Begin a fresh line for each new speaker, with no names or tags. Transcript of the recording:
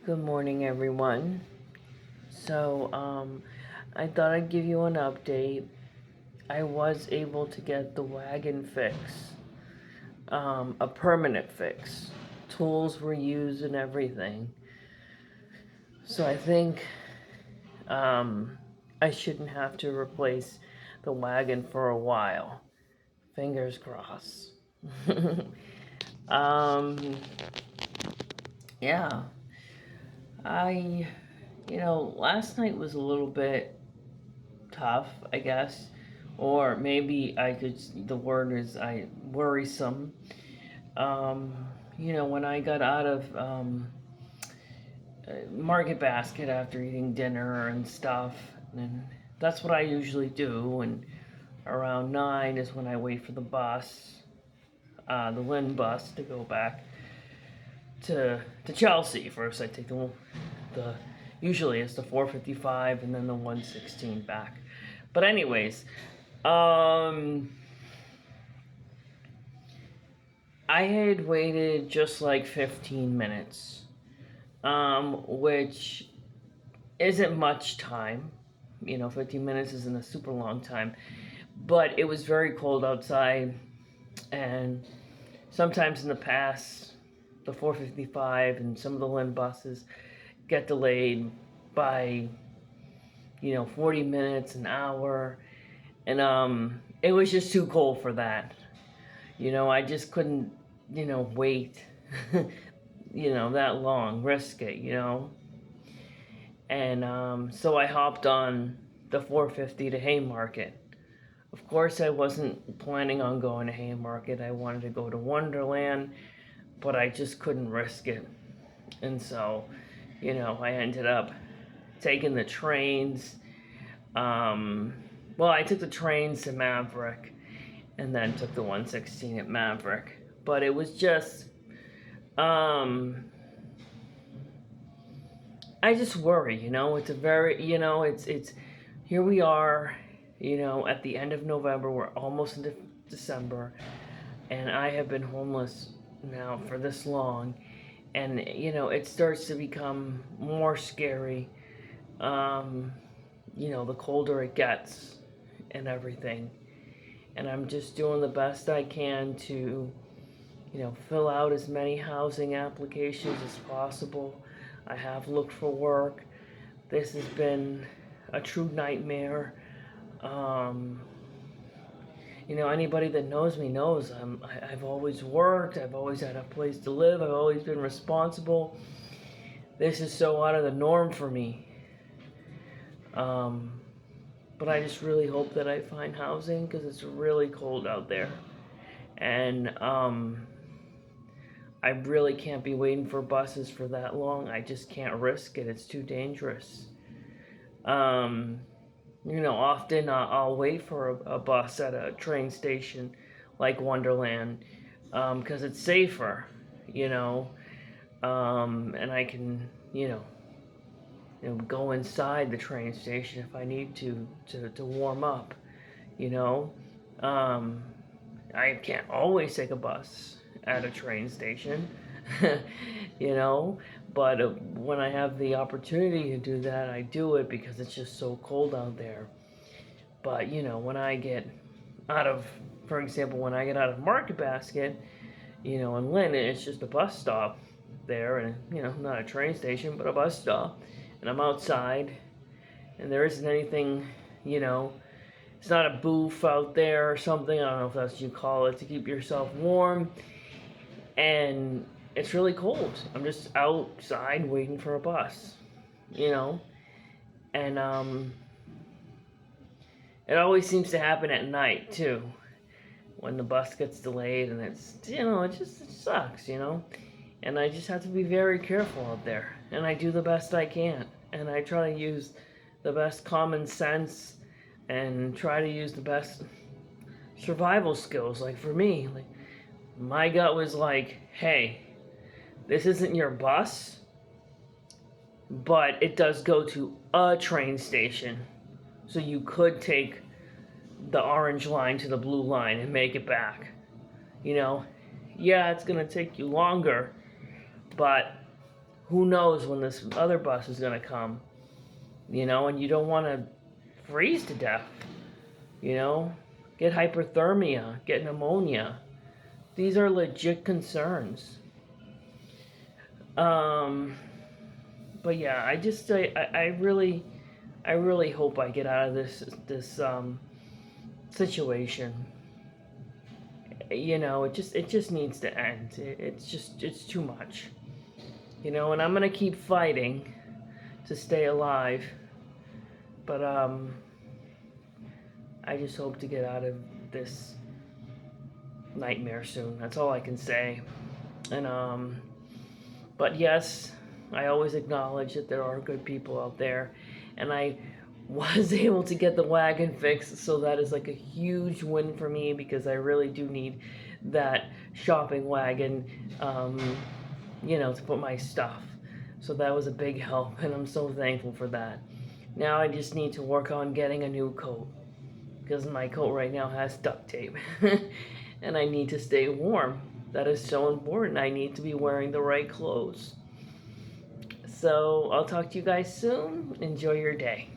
Good morning, everyone. I thought I'd give you an update. I was able to get the wagon fix, a permanent fix. Tools were used and everything. So I think I shouldn't have to replace the wagon for a while. Fingers crossed. um, yeah, I, last night was a little bit tough, I guess. Or maybe the word is worrisome. Um, when I got out of Market Basket after eating dinner and stuff, and that's what I usually do. And around 9 is when I wait for the bus, the Lynn bus, to go back to Chelsea. First, I take the usually it's the 4:55 and then the 1:16 back. But anyways, I had waited just like 15 minutes, which isn't much time. 15 minutes isn't a super long time, but it was very cold outside, and sometimes in the past, the 4:55 and some of the Lynn buses get delayed by 40 minutes, an hour, and it was just too cold for that. I just couldn't wait that long, risk it, and so I hopped on the 450 to Haymarket. Of course, I wasn't planning on going to Haymarket. I wanted to go to Wonderland, but I just couldn't risk it. And so, I ended up taking the trains. Well, I took the trains to Maverick and then took the 1:16 at Maverick. But it was just, I just worry, it's a very, it's, here we are, at the end of November, we're almost into December, and I have been homeless now for this long, and, it starts to become more scary, the colder it gets and everything. And I'm just doing the best I can to, fill out as many housing applications as possible. I have looked for work. This has been a true nightmare. Anybody that knows me knows I've always worked. I've always had a place to live. I've always been responsible. This is so out of the norm for me. But I just really hope that I find housing because it's really cold out there. And I really can't be waiting for buses for that long. I just can't risk it. It's too dangerous. Often I'll wait for a bus at a train station like Wonderland because it's safer, and I can, go inside the train station if I need to warm up, I can't always take a bus at a train station, but when I have the opportunity to do that, I do it because it's just so cold out there. But, when I get out of, for example, when I get out of Market Basket, in Lynn, it's just a bus stop there, and, not a train station, but a bus stop. And I'm outside, and there isn't anything, it's not a booth out there or something. I don't know if that's what you call it, to keep yourself warm. And it's really cold. I'm just outside waiting for a bus, and it always seems to happen at night too, when the bus gets delayed, and it's it sucks, and I just have to be very careful out there, and I do the best I can, and I try to use the best common sense and try to use the best survival skills. Like for me, like my gut was like, hey, this isn't your bus, but it does go to a train station, so you could take the orange line to the blue line and make it back. Yeah, it's gonna take you longer, but who knows when this other bus is going to come, you know, and you don't want to freeze to death, you know, get hyperthermia, get pneumonia. These are legit concerns. But yeah, I really hope I get out of this situation. You know, it just needs to end. It's too much. You know, and I'm gonna keep fighting to stay alive. But I just hope to get out of this nightmare soon. That's all I can say. And but yes, I always acknowledge that there are good people out there, and I was able to get the wagon fixed, so that is like a huge win for me because I really do need that shopping wagon, you know, to put my stuff. So that was a big help, and I'm so thankful for that. Now I just need to work on getting a new coat because my coat right now has duct tape, and I need to stay warm. That is so important. I need to be wearing the right clothes. So I'll talk to you guys soon. Enjoy your day.